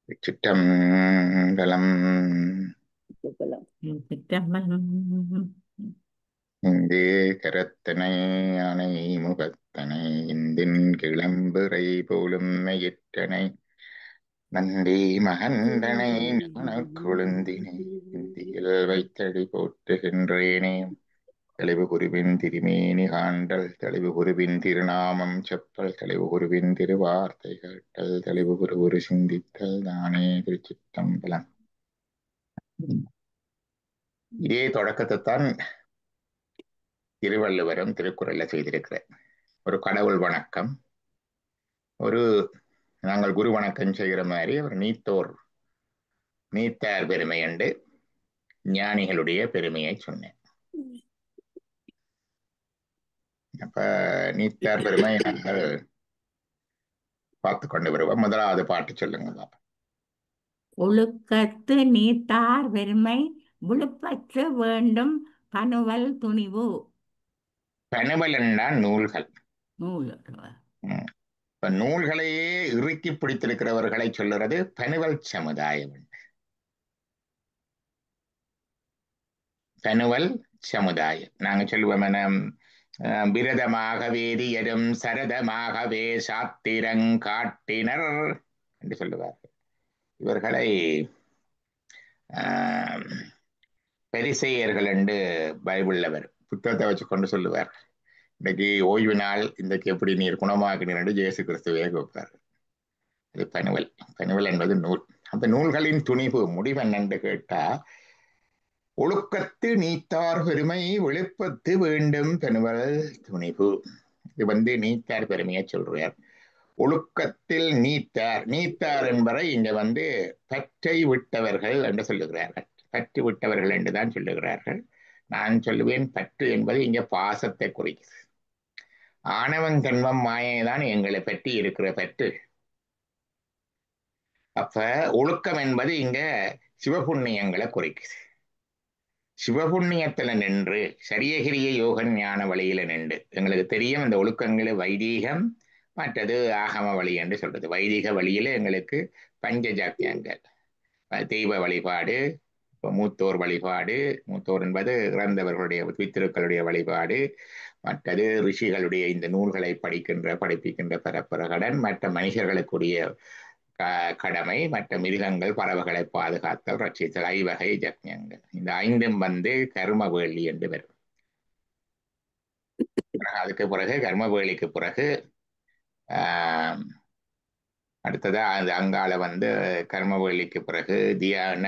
சிற்றம்பலம். சிற்றம்பலம். இந்தே கரத்தனை அணை முகத்தனை இந்தின் கிளம்புரை போலும் மெயிற்றனை நந்தி மகந்தனை ஞானக் கொழுந்தினை இந்தியில் வைத்தடி போற்றுகின்றேனே. தெளிவு குருவின் திருமேனி காண்டல் தெளிவு குருவின் திருநாமம் செப்பல் தெளிவு குருவின் திருவார்த்தை கேட்டல் தெளிவு குரு சிந்தித்தல் தானே திருச்சிற்றம்பலம். இதே தொடக்கத்தைத்தான் திருவள்ளுவரும் திருக்குறள்ல செய்திருக்கிறார். ஒரு கடவுள் வணக்கம், ஒரு நாங்கள் குரு வணக்கம் செய்கிற மாதிரி அவர் நீத்தார் பெருமை என்று ஞானிகளுடைய பெருமையை சொன்னேன். அப்ப நீத்தார் பெருமை நாங்கள் பார்த்து கொண்டு வருவோம். முதலாவது பாட்டு சொல்லுங்க பாப்பா. ஒழுக்கத்து நீத்தார் பெருமை விழுப்பற்று வேண்டும் பனுவல் துணிவு. பனுவல் என்றால் நூல்கள். நூல். இப்ப நூல்களையே இறுக்கி பிடித்திருக்கிறவர்களை சொல்லுறது பனுவல் சமுதாயம். பனுவல் சமுதாயம் நாங்க சொல்லுவோம் என விரதமாக வேதியரும் சரதமாகவே சாத்திரங்காட்டினர் என்று சொல்லுவார்கள். இவர்களை பரிசேயர்கள் என்று பைபிள்ல வரும். புத்தகத்தை வச்சு கொண்டு சொல்லுவார், இன்னைக்கு ஓய்வு நாள், இன்றைக்கு எப்படி நீர் குணமாக்கினீர் என்று இயேசு கிறிஸ்துவே வைப்பார். அது பனுவல். பனுவல் என்பது நூல். அந்த நூல்களின் துணிவு முடிவு என்னென்று கேட்டா, ஒழுக்கத்து நீத்தார் பெருமை விழுப்பத்து வேண்டும் பனுவல் துணிவு. இது நீத்தார் பெருமையை சொல்றார். ஒழுக்கத்தில் நீத்தார் என்பதை இங்க பற்றை விட்டவர்கள் என்று சொல்லுகிறார்கள். பற்று விட்டவர்கள் என்றுதான் சொல்லுகிறார்கள். நான் சொல்லுவேன், பற்று என்பது இங்க பாசத்தை குறிக்குது. ஆணவம் கண்மம் மாயை தான் எங்களை பற்றி இருக்கிற பற்று. அப்ப ஒழுக்கம் என்பது இங்க சிவபுண்ணியங்களை குறிக்குது. சிவபுண்ணியத்துல நின்று சரியகிரிய யோக ஞான வழியில நின்று, எங்களுக்கு தெரியும் இந்த ஒழுக்கங்களை வைதீகம் மற்றது ஆகம வழி என்று சொல்றது. வைதிக வழியில எங்களுக்கு பஞ்சஜாத்தியங்கள், தெய்வ வழிபாடு, மூத்தோர் வழிபாடு, மூத்தோர் என்பது இறந்தவர்களுடைய பித்திருக்களுடைய வழிபாடு, மற்றது ரிஷிகளுடைய இந்த நூல்களை படிப்பிக்கின்ற பரப்பரகடன், மற்ற மனிதர்களுக்குரிய கடமை, மற்ற மிருகங்கள் பறவைகளை பாதுகாத்தல் ரட்சித்தல், ஐவகை ஜக்ஞங்கள். இந்த ஐந்தும் கர்ம வேள்வி என்று வரும். அதுக்கு பிறகு கர்மவேலிக்கு பிறகு அடுத்ததா அந்த அங்கால கர்மவேலிக்கு பிறகு தியான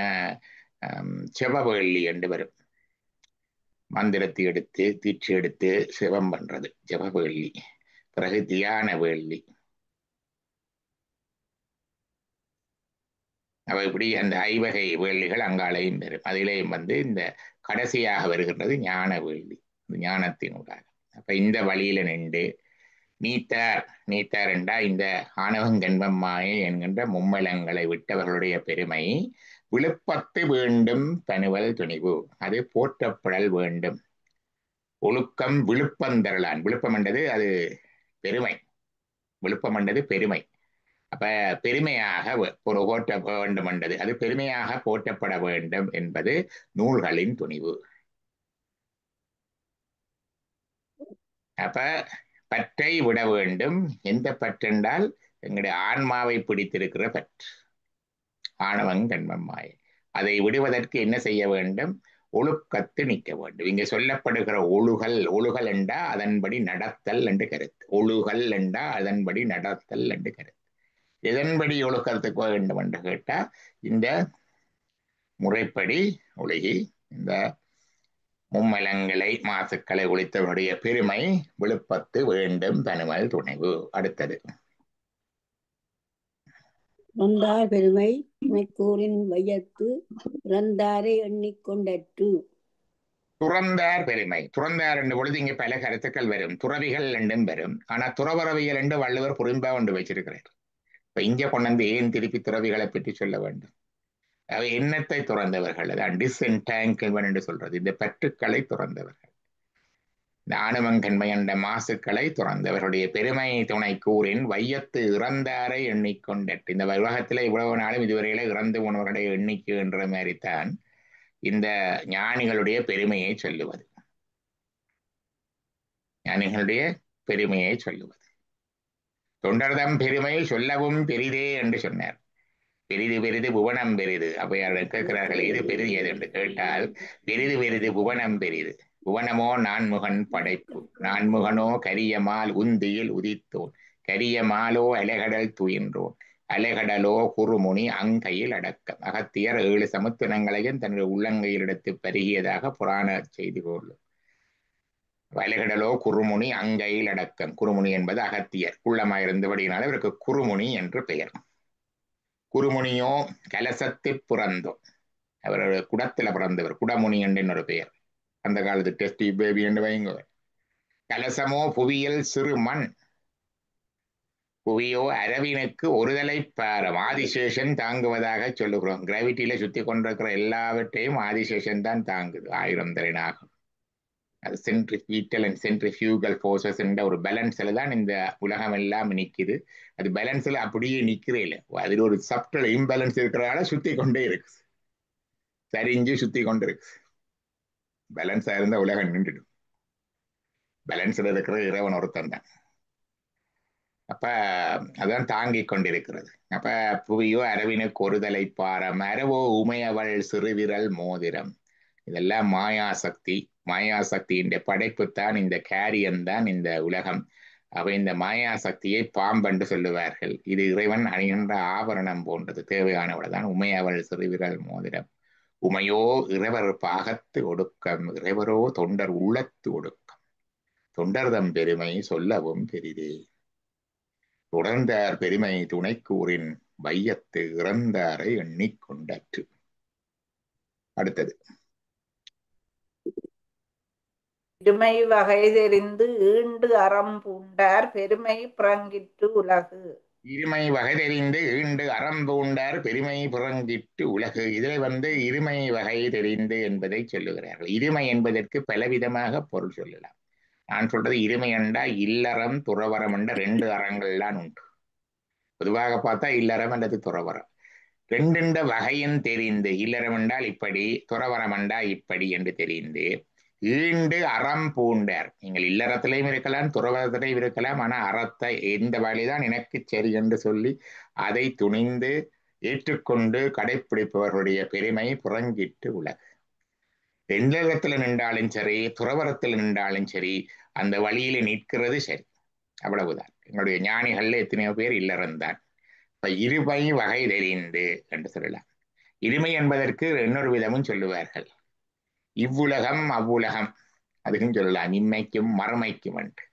செவவேள்ளி என்று வரும். மந்திரத்தை எடுத்து தீட்சி எடுத்து சிவம் பண்றது ஜபவேள்ளி. பிறகு தியான வேள்ளி. அவ இப்படி அந்த ஐவகை வேள்விகள் அங்காலையும் வரும். அதிலேயும் இந்த கடைசியாக வருகின்றது ஞான வேள்வி, ஞானத்தினூடாக. அப்ப இந்த வழியில நின்று நீத்தார் என்றா இந்த ஆணவங்கண்பம் மாயை என்கின்ற மும்மலங்களை விட்டவர்களுடைய பெருமை விழுப்பத்து வேண்டும் பனுவல் துணிவு, அது போற்றப்படல் வேண்டும். ஒழுக்கம் விழுப்பந்தரலான். விழுப்பம் என்றது அது பெருமை, விழுப்பம் என்றது பெருமை. அப்ப பெருமையாக போற்ற வேண்டும் என்றது, அது பெருமையாக போற்றப்பட வேண்டும் என்பது நூல்களின் துணிவு. அப்ப பற்றை விட வேண்டும். எந்த பற்றென்றால் எங்களுடைய ஆன்மாவை பிடித்திருக்கிற பற்று, ஆணவம் கண்மம் மாயை. அதை விடுவதற்கு என்ன செய்ய வேண்டும்? ஒழுக்கத்து நிற்க வேண்டும். இங்க சொல்லப்படுகிற ஒழுகல் என்றா அதன்படி நடத்தல் என்று கருத்து. ஒழுகல் என்றா அதன்படி நடத்தல் என்று கருத்து. எதன்படி ஒழுக்கத்துக்கு வேண்டும் என்று கேட்டா, இந்த முறைப்படி ஒழுகி இந்த மும்மலங்களை மாசுக்களை ஒழித்தவருடைய பெருமை விழுப்பத்து வேண்டும் பனுவல் துணிவு. அடுத்தது வந்தார் பெருமை உமைக்கூறின் வையத்து இறந்தாரை எண்ணிக்கொண்டற்று. துறந்தார் பெருமை. துறந்தார் என்று பொழுது இங்கே பல கருத்துக்கள் வரும். துறவிகள் என்றும் வரும். ஆனா துறவரவியல் என்று வள்ளுவர் புரிம்பா கொண்டு வச்சிருக்கிறார். இப்ப இங்க கொண்டு ஏன் திருப்பி துறவிகளை பற்றி சொல்ல வேண்டும்? அவை எண்ணத்தை துறந்தவர்கள், அதான் டிஸ்என்டாங்கிள்மென்ட் என்று சொல்றது. இந்த பற்றுக்களை துறந்தவர்கள். இந்த ஆணுவங்கண்மை என்ற மாசுக்களை துறந்தவர்களுடைய பெருமை துணை கூறின் வையத்து இறந்தாரை எண்ணிக்கொண்டட்டு. இந்த உலகத்துல இவ்வளவு நாளும் இதுவரையில இறந்து போனவருடைய எண்ணிக்கை என்ற மாதிரித்தான் இந்த ஞானிகளுடைய பெருமையை சொல்லுவது. ஞானிகளுடைய பெருமையை சொல்லுவது. தொண்டர்தம் பெருமை சொல்லவும் பெரிதே என்று சொன்னார். பெரிது பெரிது புவனம் பெரிது. அப்ப கேட்கிறார்கள், எது பெரிது எது என்று கேட்டால், பெரிது பெரிது புவனம் பெரிது. புவனமோ நான்முகன் படைப்பு. நான்முகனோ கரியமால் உந்தியில் உதித்தோன். கரியமாலோ அலைகடல் துயின்றோன். அலைகடலோ குறுமுனி அங்கையில் அடக்கம். அகத்தியர் 7 சமுத்திரங்களையும் தன்னுடைய உள்ளங்கையில் எடுத்து பருகியதாக புராண செய்தி கொள்ளும். அலைகடலோ குறுமுனி அங்கையில் அடக்கம். குறுமுனி என்பது அகத்தியர். குள்ளமாயிருந்தபடியினால் இவருக்கு குறுமுனி என்று பெயர். குறுமுனியோ கலசத்து பிறந்தோம். அவர் குடத்துல பிறந்தவர். குடமுனி என்று ஒரு பெயர். அந்த காலத்து டெஸ்டி பேபி என்று வைங்க. கலசமோ புவியல் சிறு மண். புவியோ அரவினுக்கு ஒருதலை பாரம். ஆதிசேஷன் தாங்குவதாக சொல்லுகிறோம். கிராவிட்டியில சுத்தி கொண்டிருக்கிற எல்லாவற்றையும் ஆதிசேஷன் தான் தாங்குது. 1000 தலைநாகம். அது சென்ட்ரிஃபீட்டல் அண்ட் சென்ட்ரிஃபியூகல் ஃபோர்ஸஸ் என்ற ஒரு பேலன்ஸ்ல தான் இந்த உலகம் எல்லாம் நிற்குது. அது பேலன்ஸ்ல அப்படியே நிற்கிறே இல்லை. அதில் ஒரு சப்டல் இம்பேலன்ஸ் இருக்கிறனால சுத்தி கொண்டே இருக்கு. சரிஞ்சு சுத்தி கொண்டு இருக்கு. பேலன்ஸா இருந்த உலகம் நின்றுடும். பேலன்ஸ்ல இருக்கிற இறைவன் ஒருத்தன் தான். அப்ப அதான் தாங்கி கொண்டிருக்கிறது. அப்ப புவியோ அரவினுக்கு ஒருதலை பாரம். அரவோ உமையவள் சிறுவிரல் மோதிரம். இதெல்லாம் மாயாசக்தி. மாயாசக்தியின் படைப்புத்தான் இந்த கேரியன் தான் இந்த உலகம். அவ இந்த மாயாசக்தியை பாம்பென்று சொல்லுவார்கள். இது இறைவன் அணிகின்ற ஆபரணம் போன்றது. தேவையானவளதான் உமையவள் சிறுவிரல் மோதிரம். உமையோ இறைவர் பாகத்து ஒடுக்கம். இறைவரோ தொண்டர் உள்ளத்து ஒடுக்கம். தொண்டர்தம் பெருமை சொல்லவும் பெரிதே. தொடர்ந்தார் பெருமை துணை கூறின் வையத்து இறந்தாரை எண்ணிக்கொண்டற்று. அடுத்தது இருமை வகை தெரிந்து ஈண்டு அறம் பூண்டார் பெருமை புறங்கிற்று உலகு. இருமை வகை தெரிந்து ஈண்டு அறம் பூண்டார் பெருமை புறங்கிட்டு உலகு. இதில் இருமை வகை தெரிந்து என்பதை சொல்லுகிறார்கள். இருமை என்பதற்கு பலவிதமாக பொருள் சொல்லலாம். நான் சொல்றது இருமை என்றா இல்லறம் துறவரம் என்ற 2 அறங்கள் தான் உண்டு. பொதுவாக பார்த்தா இல்லறம் அல்லது துறவரம். 2 வகையும் தெரிந்து, இல்லறம் என்றால் இப்படி, துறவரம் என்றால் இப்படி என்று தெரிந்து, ஈண்டு அறம் பூண்டார். நீங்கள் இல்லறத்திலையும் இருக்கலாம், துறவரத்திலையும் இருக்கலாம். ஆனா அறத்தை எந்த வழிதான் எனக்கு சரி என்று சொல்லி அதை துணிந்து ஏற்றுக்கொண்டு கடைப்பிடிப்பவர்களுடைய பெருமை புறங்கிட்டு உலகு. இல்லறத்துல நின்றாலும் சரி, துறவரத்தில் நின்றாலும் சரி, அந்த வழியில நிற்கிறது சரி. அவ்வளவுதான். என்னுடைய ஞானிகள்ல எத்தனையோ பேர் இல்லறம்தான். இப்ப இருமை வகை தெரிந்து என்று சொல்லலாம். இருமை என்பதற்கு இன்னொரு விதமும் சொல்லுவார்கள். இவ்வுலகம் அவ்வுலகம் அதுக்கும் சொல்லலாம். இம்மைக்கும் மறுமைக்கும் என்று.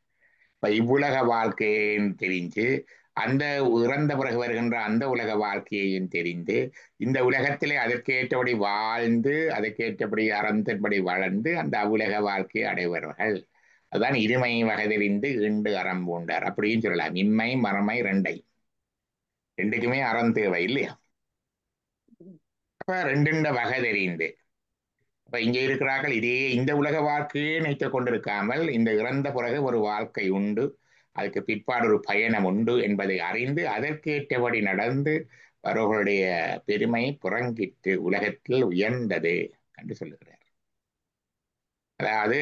இப்ப இவ்வுலக வாழ்க்கையும் தெரிஞ்சு, அந்த இறந்த பிறகு வருகின்ற அந்த உலக வாழ்க்கையையும் தெரிந்து, இந்த உலகத்திலே அதற்கேற்றபடி வாழ்ந்து, அதற்கேற்றபடி அறந்தபடி வளர்ந்து அந்த அவ்வுலக வாழ்க்கையை அடைவர்கள். அதுதான் இருமை வகை தெரிந்து ஈண்டு அறம் பூண்டார் அப்படின்னு சொல்லலாம். இம்மை மறுமை 2க்குமே அறம் தேவை இல்லையா? அப்ப 2 வகை தெரிந்து, அப்ப இங்க இருக்கிறார்கள் இதே இந்த உலக வாழ்க்கையே நினைத்துக் கொண்டிருக்காமல், இந்த இறந்த பிறகு ஒரு வாழ்க்கை உண்டு, அதுக்கு பிற்பாடு ஒரு பயணம் உண்டு என்பதை அறிந்து அதற்கேற்றபடி நடந்து அவர்களுடைய பெருமை புறங்கிட்டு உலகத்தில் உயர்ந்தது என்று சொல்லுகிறார். அதாவது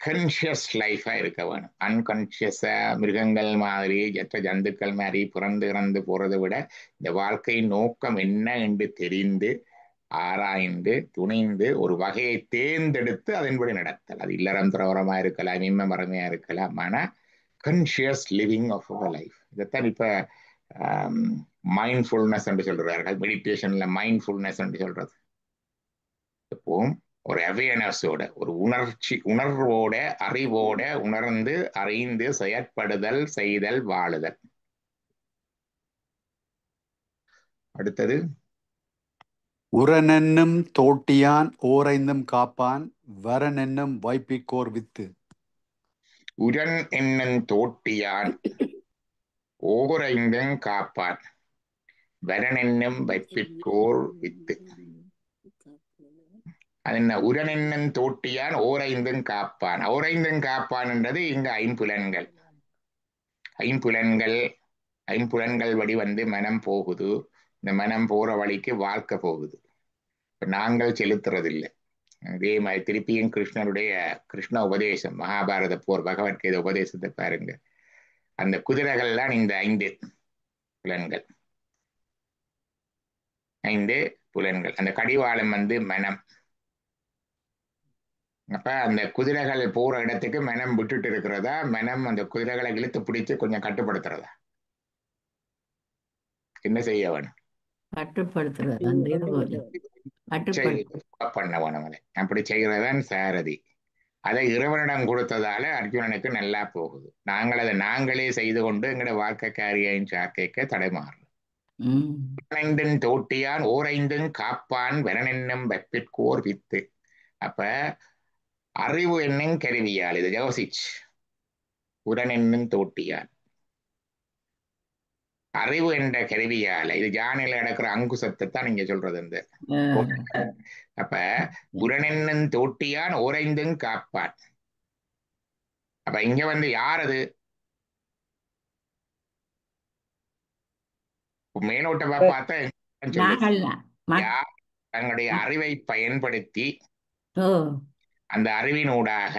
கன்ஷியஸ் லைஃபா இருக்க வேணும். அன்கான்சியஸா மிருகங்கள் மாதிரி ஜந்துக்கள் மாதிரி பிறந்து இறந்து போறதை விட இந்த வாழ்க்கையின் நோக்கம் என்ன என்று தெரிந்து ஆராய்ந்து துணிந்து ஒரு வகையை தேர்ந்தெடுத்து அதன்படி நடத்தல். அது இல்லறம் துறவரமா இருக்கலாம், இம்ம மரமையா இருக்கலாம். ஆனா conscious living of our life. இதைத்தான் இப்ப மைண்ட்ஃபுல்னஸ் என்று சொல்றார்கள். மெடிடேஷன்ல மைண்ட்ஃபுல்னஸ் என்று சொல்றது. எப்பவும் ஒரு அவேர்னஸோட, ஒரு உணர்வோட, அறிவோட உணர்ந்து அறிந்து செயற்படுதல், செய்தல், வாழுதல். அடுத்தது உரனென்னும் தோட்டியான் ஓரைந்தும் காப்பான் வரனென்னும் வைப்பிக்கோர் வித்து. உரன் என்னும் தோட்டியான் ஓரைந்தும் காப்பான் வரனென்னும் வைப்பிக்கோர் வித்து. அது என்ன உரனென்னன் தோட்டியான் ஓரைந்தும் காப்பான். ஓரைந்தும் காப்பான் என்றது இங்க ஐம்புலன்கள். ஐம்புலன்கள் ஐம்புலன்கள் வழி வந்து மனம் போகுது. இந்த மனம் போற வழிக்கு வாழ்க்கை போகுது. இப்ப நாங்கள் செலுத்துறதில்லை. அதே மாதிரி திருப்பியும் கிருஷ்ண உபதேசம், மகாபாரத போர், பகவத்கீதை உபதேசத்தை பாருங்க. அந்த குதிரைகள் தான் இந்த 5 புலன்கள். 5 புலன்கள். அந்த கடிவாளம் வந்து மனம். அப்ப அந்த குதிரைகள் போற இடத்துக்கு மனம் விட்டுட்டு இருக்கிறதா, மனம் அந்த குதிரைகளை இழுத்து பிடிச்சு கொஞ்சம் கட்டுப்படுத்துறதா? என்ன செய்ய வேணும்? கட்டுப்படுத்துறது அந்த இது போல கட்டுப்படுத்து பண்ண வேணும். அதை அப்படி செய்கிறதான் சாரதி. அதை இறைவனிடம் கொடுத்ததால அர்ஜுனனுக்கு நல்லா போகுது. நாங்கள் அதை நாங்களே செய்து கொண்டு எங்களோட வாழ்க்கை காரியம் சாக்கைக்க தடைமாறும். தோட்டியான் ஓரைந்தும் காப்பான் வெனனென்னும் வெப்பிற்கோர் வித்து. அப்ப அறிவு என்னும் கருவியால் இது யோசிச்சு உரனென்னும் தோட்டியான் அறிவு என்ற கருவியால இது ஜானில நடக்கிற அங்குசத்தை தான் நீங்க சொல்றது. இந்த அப்ப உரனென்னும் தோட்டியான் ஓரைந்தும் காப்பான். அப்ப இங்க வந்து யார் அது? மேலோட்டமா பார்த்தா யார் தங்களுடைய அறிவை பயன்படுத்தி அந்த அறிவினூடாக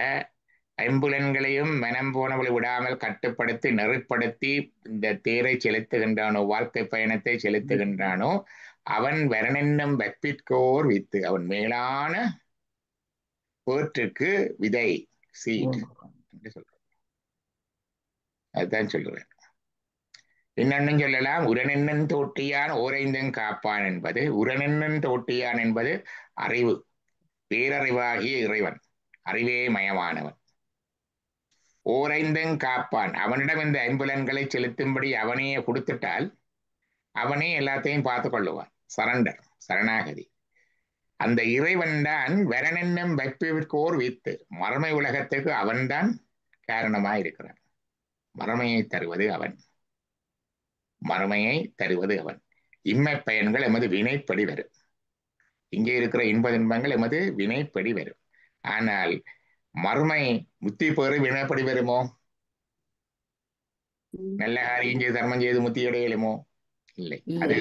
ஐம்புலன்களையும் மனம் போனவளை விடாமல் கட்டுப்படுத்தி நெறிப்படுத்தி இந்த தேரை செலுத்துகின்றானோ, வாழ்க்கை பயணத்தை செலுத்துகின்றானோ, அவன் வெறனென்னும் வெப்பிற்கோர் வித்து. அவன் மேலான பேற்றுக்கு விதை, சீட் என்று சொல்றான். அதுதான் சொல்லுவேன். இன்னொன்னும் சொல்லலாம், உரனென்னன் தோட்டியான் ஓரைந்தும் காப்பான் என்பது, உரனென்னன் தோட்டியான் என்பது அறிவு, பேரறிவாகிய இறைவன், அறிவே மயமானவன். ஓரைந்தும் காப்பான், அவனிடம் இந்த ஐம்புலன்களை செலுத்தும்படி அவனையே கொடுத்துட்டால் அவனே எல்லாத்தையும் பார்த்து கொள்ளுவான். சரண்டர், சரணாகதி. அந்த இறைவன் தான் வெறனென்னும் வைப்பிற்கோர் வித்து. மறுமை உலகத்துக்கு அவன்தான் காரணமாய் இருக்கிறான். மறுமையை தருவது அவன். மறுமையை தருவது அவன். இம்மை பயன்கள் எமது வினைப்படி வரும். இங்கே இருக்கிற இன்பங்கள் எமது வினைப்படி வரும். ஆனால் மறுமை முத்தி பெறு வினைப்படி வருமோ? நல்ல காரியம் செய்து தர்மம் செய்து முத்தி அடையலுமோ? இல்லை. அது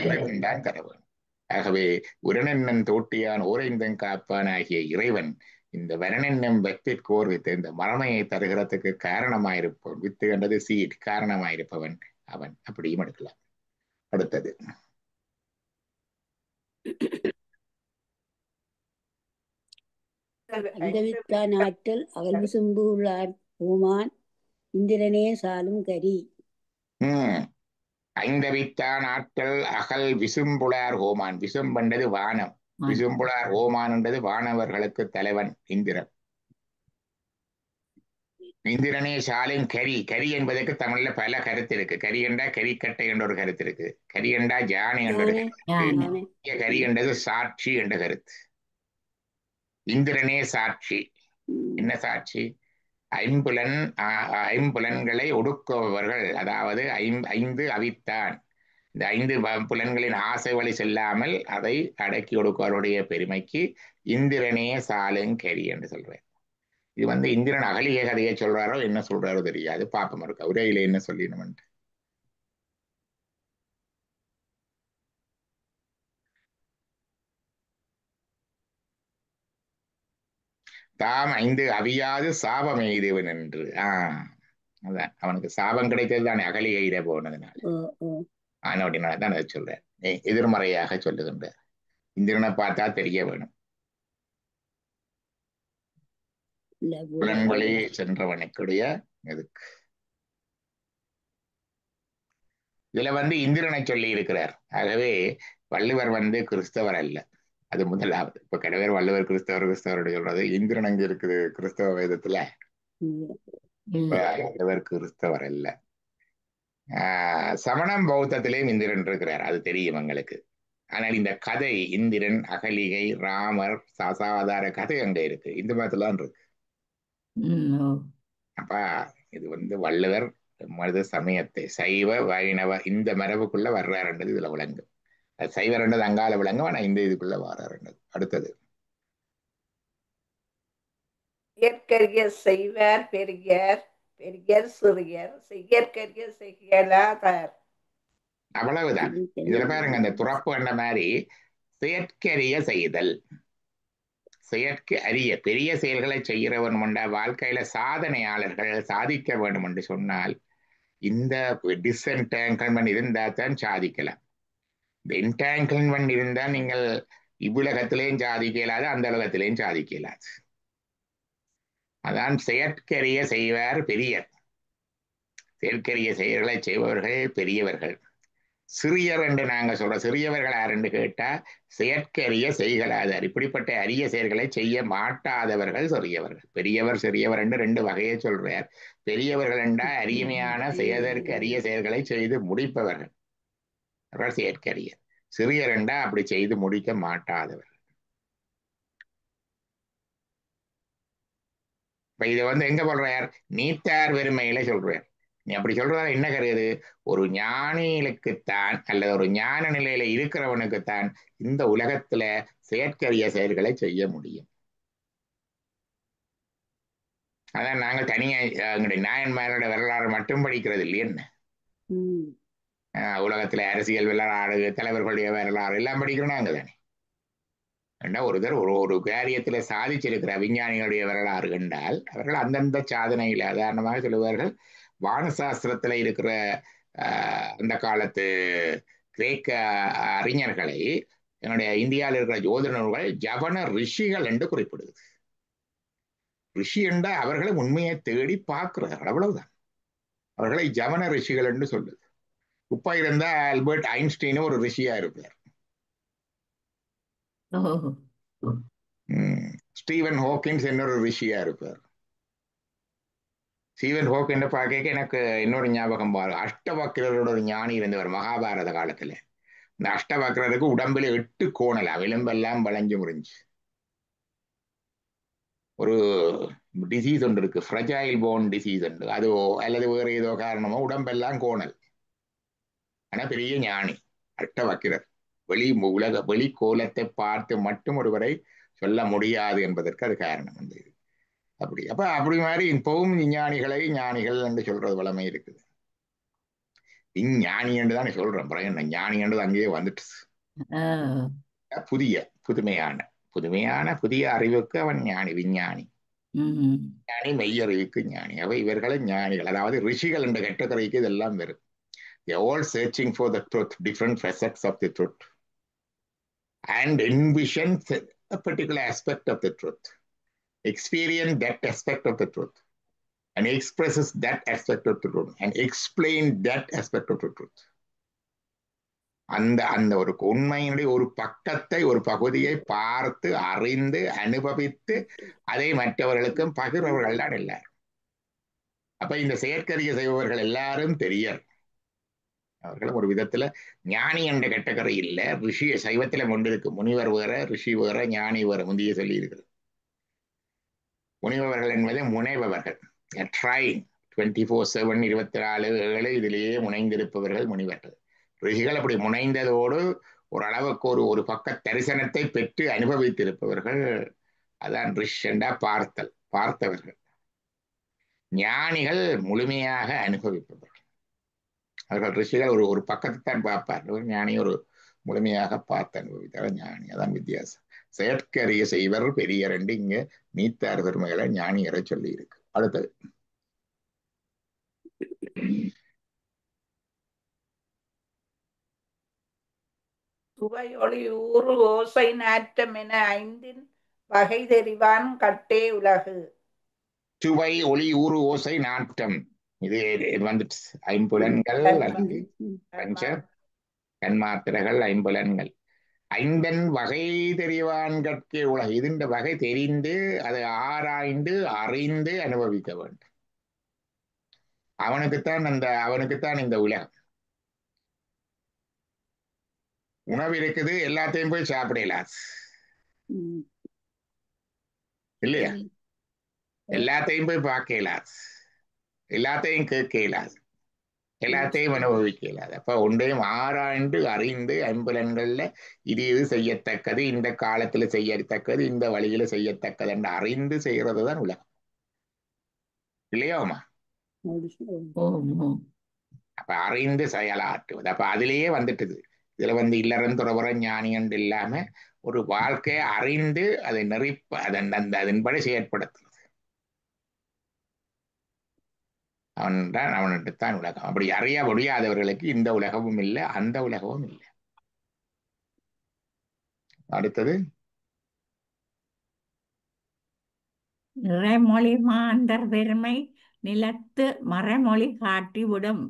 தான் தர வேணும். ஆகவே உரனென்னன் தோட்டியான் ஓரைந்தன் காப்பான் ஆகிய இறைவன் இந்த வெறனென்னும் வெப்பிற்கோர் வித்து, இந்த மறுமையை தருகிறதுக்கு காரணமாயிருப்பவன். வித்து என்றது சீட், காரணமாயிருப்பவன் அவன். அப்படியும் எடுக்கலாம். அடுத்தது அந்தவித்தான் ஆற்றல் அகல் விசும்பு உள்ளார் ஓமான் இந்திரனே சாலும் கரி. ஐந்தவித்தான் ஆற்றல் அகல் விசும்புளார் ஓமான். விசும்பென்றது வானம், விசும்புளார் ஓமான் என்றது வானவர்களுக்கு தலைவன் இந்திரன். இந்திரனே சாலும் கரி. கரி என்பதற்கு தமிழ்ல பல கருத்து இருக்கு. கரி என்றா கரிக்கட்டை என்ற ஒரு கருத்து இருக்கு. கரி என்றா ஜானி என்ற ஒரு கருத்து. கரி என்றது சாட்சி என்ற கருத்து. இந்திரனே சாட்சி. என்ன சாட்சி? ஐம்புலன்களை ஒடுக்குபவர்கள், அதாவது 5 அவித்தான். இந்த 5 புலன்களின் ஆசை வழி செல்லாமல் அதை அடக்கி ஒடுக்குவருடைய பெருமைக்கு இந்திரனே சாலுங்கரி என்று சொல்றேன். இது வந்து இந்திரன் அகலிய கதையை சொல்றாரோ என்ன சொல்றாரோ தெரியாது. பாப்பம் இருக்கா உரையில என்ன சொல்லினோம். தாம் 5 அவியாது சாபம் எய்தவன் என்று. அதான் அவனுக்கு சாபம் கிடைத்தது தானே அகலிய போனதுனால. அப்படின்னால்தான் அதை சொல்றேன். எதிர்மறையாக சொல்லுகின்ற இந்திரனை பார்த்தா தெரிய வேணும். புலன்வழி சென்றவனுக்குடைய எதுக்கு இதுல வந்து இந்திரனை சொல்லி இருக்கிறார். ஆகவே வள்ளுவர் வந்து கிறிஸ்தவர் அல்ல. அது முதலாவது. இப்ப கடவுள் வள்ளுவர் கிறிஸ்தவர் சொல்றது. இந்திரன் அங்க இருக்குது கிறிஸ்தவ வேதத்துல. வள்ளுவர் கிறிஸ்தவர் அல்ல. சமணம் பௌத்தத்திலேயும் இந்திரன் இருக்கிறார், அது தெரியும் எங்களுக்கு. ஆனால் இந்த கதை இந்திரன், அகலிகை, ராமர், சாசாவதார கதை அங்க இருக்கு, இந்து மதத்துலாம் இருக்கு. அப்ப இது வந்து வள்ளுவர் மருத சமயத்தை சைவ வைணவ இந்த மரபுக்குள்ள வர்றாருன்றது இதுல விளங்கும். சைவர்ன்றது அங்கால விளங்கும். ஆனா இந்த இதுக்குள்ள வர்றாருன்றது. அடுத்தது செய்யற்கரிய செய்வார் பெரியர், பெரியர் சிறியர், செய்யற்கரிய செய்யலாதார். அவ்வளவுதான். இதுல பாருங்க, அந்த துறப்பு என்ற மாதிரி செயற்கரிய செய்தல், செயற்கை அரிய பெரிய செயல்களை செய்கிறவன் உண்டா வாழ்க்கையில சாதனையாளர்கள் சாதிக்க வேண்டும் என்று சொன்னால் இந்த டிஸ்என்டாங்கிள்மெண்ட் இருந்தால் தான் சாதிக்கலாம். இந்த என்டாங்கிள்மெண்ட் இருந்தால் நீங்கள் இவ்வுலகத்திலேயும் சாதிக்க இயலாது, அந்த உலகத்திலேயும் சாதிக்க இயலாது. அதான் செயற்கரிய செய்வார் பெரியர், செயற்கரிய செயல்களை செய்பவர்கள் பெரியவர்கள். சிறியர் என்று நாங்கள் சொல்ற சிறியவர்கள் யார் என்று கேட்டா செயற்கரிய செய்களாதார், இப்படிப்பட்ட அரிய செயல்களை செய்ய மாட்டாதவர்கள் சிறியவர்கள். பெரியவர் சிறியவர் என்று ரெண்டு வகையை சொல்றார். பெரியவர்கள் என்றா அரியமையான செய்வதற்கு அரிய செயல்களை செய்து முடிப்பவர்கள், அவர்கள் செயற்கரியர். சிறியர் என்றா அப்படி செய்து முடிக்க மாட்டாதவர்கள். இப்ப இதை எங்க சொல்றார்? நீத்தார் வெறுமையில சொல்றார். நீ அப்படி சொல்றதா என்ன கருது? ஒரு ஞானிகளுக்குத்தான் அல்லது ஒரு ஞான நிலையில இருக்கிறவனுக்குத்தான் இந்த உலகத்துல செயற்கரிய செயல்களை செய்ய முடியும். அதான் நாங்கள் தனியா எங்களுடைய நாயன்மாரோட வரலாறு மட்டும் படிக்கிறது இல்லை என்ன, உலகத்துல அரசியல் வரலாறு, தலைவர்களுடைய வரலாறு எல்லாம் படிக்கிறோம் நாங்க தானே. ஒருத்தர் ஒரு காரியத்துல சாதிச்சிருக்கிற விஞ்ஞானிகளுடைய வரலாறு கண்டால் அவர்கள் அந்தந்த சாதனையில உதாரணமாக சொல்லுவார்கள். வானசாஸ்திரத்துல இருக்கிற அந்த காலத்து கிரேக்க அறிஞர்களை என்னுடைய இந்தியாவில் இருக்கிற ஜோதிட நூல்கள் ஜவன ரிஷிகள் என்று குறிப்பிடுது. ரிஷி என்ற அவர்களை உண்மையை தேடி பார்க்கிறார்கள், அவ்வளவுதான். அவர்களை ஜவன ரிஷிகள் என்று சொல்லுது. உப்பா இருந்தா ஆல்பர்ட் ஐன்ஸ்டீனும் ஒரு ரிஷியா இருப்பார். ஸ்டீவன் ஹாக்கின்ஸ் இன்னொரு ரிஷியா இருப்பார். ஸ்டீவன் ஹாக்கின் பார்க்க எனக்கு இன்னொரு ஞாபகம் பாரு, அஷ்டவக்கிரரோட ஒரு ஞானி இருந்தவர் மகாபாரத காலத்துல. இந்த அஷ்டவக்கிரருக்கு உடம்புல 8 கோணலாம், எலும்பெல்லாம் வளைஞ்சு முறிஞ்சு. ஒரு டிசீஸ் ஒன்று இருக்கு, ஃப்ரஜைல் போன் டிசீஸ் உண்டு. அது அல்லது வேற ஏதோ காரணமோ உடம்பெல்லாம் கோணல். ஆனா பெரிய ஞானி அஷ்டவக்கிரர். வெளி கோலத்தை பார்த்து மட்டும் ஒருவரை சொல்ல முடியாது என்பதற்கு அது காரணம் வந்து அப்படி மாதிரி இப்பவும் விஞ்ஞானிகளை ஞானிகள் என்று சொல்றது வளமை இருக்குது. விஞ்ஞானி என்று தானே சொல்றோம், ஞானி என்றது அங்கேயே வந்துட்டு. புதுமையான புதிய அறிவுக்கு அவன் ஞானி, விஞ்ஞானி. ஞானி மெய்யறிவுக்கு ஞானி. அவை இவர்களை ஞானிகள், அதாவது ரிஷிகள் என்ற கேட்டகரிக்கு இதெல்லாம் வரும். They are all searching for the truth, different facets of the truth, and envision a particular aspect of the truth, experience that aspect of the truth, and expresses that aspect of the truth, and explain that aspect of the truth. அந்த ஒரு உண்மையினுடைய ஒரு பக்கத்தை, ஒரு பகுதியை பார்த்து அறிந்து அனுபவித்து அதை மற்றவர்களுக்கும் பகிர்வர்கள் தான் எல்லாரும். அப்ப இந்த செயற்கரிய செய்பவர்கள் எல்லாரும் தெரியர். அவர்களும் ஒரு விதத்துல ஞானி என்ற கேட்டகரி இல்ல. ரிஷி சைவத்துல கொண்டிருக்கு, முனிவர் வேற, ரிஷி வேற, ஞானி வேற. முந்தைய சொல்லி இருக்கிறது. முனிவர்கள் என்பதை முனைபவர்கள், ட்ரைங் 24/7 24/7 இதிலேயே முனைந்திருப்பவர்கள் முனிவர்கள். ரிஷிகள் அப்படி முனைந்ததோடு ஓரளவுக்கு ஒரு பக்க தரிசனத்தை பெற்று அனுபவித்திருப்பவர்கள். அதான் ரிஷண்டா பார்த்தவர்கள். ஞானிகள் முழுமையாக அனுபவிப்பவர்கள். அவர்கள் ரிஷிகள் ஒரு பக்கத்தை தான் பார்ப்பார், ஞானி ஒரு முழுமையாக பார்த்து அனுபவித்தார் ஞானி. அதான் வித்தியாசம். செயற்கரிய செய்வர் பெரியர் என்று இங்க நீத்தார் பெருமைகளை ஞானியரை சொல்லி இருக்கு. அடுத்தது சுவையொளி ஊறு ஓசை நாற்றம் என 5 வகை தெரிவான் கட்டே உலகு. சுவை, ஒளி, ஊறு, ஓசை, நாட்டம், இது வந்துட்டு ஐம்புலன்கள், பஞ்ச தன்மாத்திரைகள், ஐம்புலன்கள். 5 வகை தெரிவான் கட்டே உலகு. இதுண்ட வகை தெரிந்து அதை ஆராய்ந்து அறிந்து அனுபவிக்க வேண்டும். அவனுக்குத்தான் இந்த உலகம். உணவு இருக்குது, எல்லாத்தையும் போய் சாப்பிடலாம் இல்லையா? எல்லாத்தையும் போய் பார்க்கலாம், எல்லாத்தையும் கேட்கலாது, எல்லாத்தையும் அனுபவிக்க இயலாது. அப்ப ஒன்றையும் ஆராய்ந்து அறிந்து ஐம்புலன்கள்ல இது செய்யத்தக்கது, இந்த காலத்துல செய்யத்தக்கது, இந்த வழியில செய்யத்தக்கது என்று அறிந்து செய்யறதுதான் உலகம். இல்லையோமா? அப்ப அறிந்து செயலாற்றுவது. அப்ப அதிலேயே வந்துட்டுது. இதுல இல்லறம் துறவரம் ஞானியன்று இல்லாம ஒரு வாழ்க்கையை அறிந்து அதை அதன்படி செயற்படுத்துறது. அவனுக்குத்தான் உலகம். அப்படி அறிய முடியாதவர்களுக்கு இந்த உலகமும் இல்லை, அந்த உலகமும் இல்லை. அடுத்தது நிறைமொழி மாந்தர் பெருமை நிலத்து மறைமொழி காட்டிவிடும்.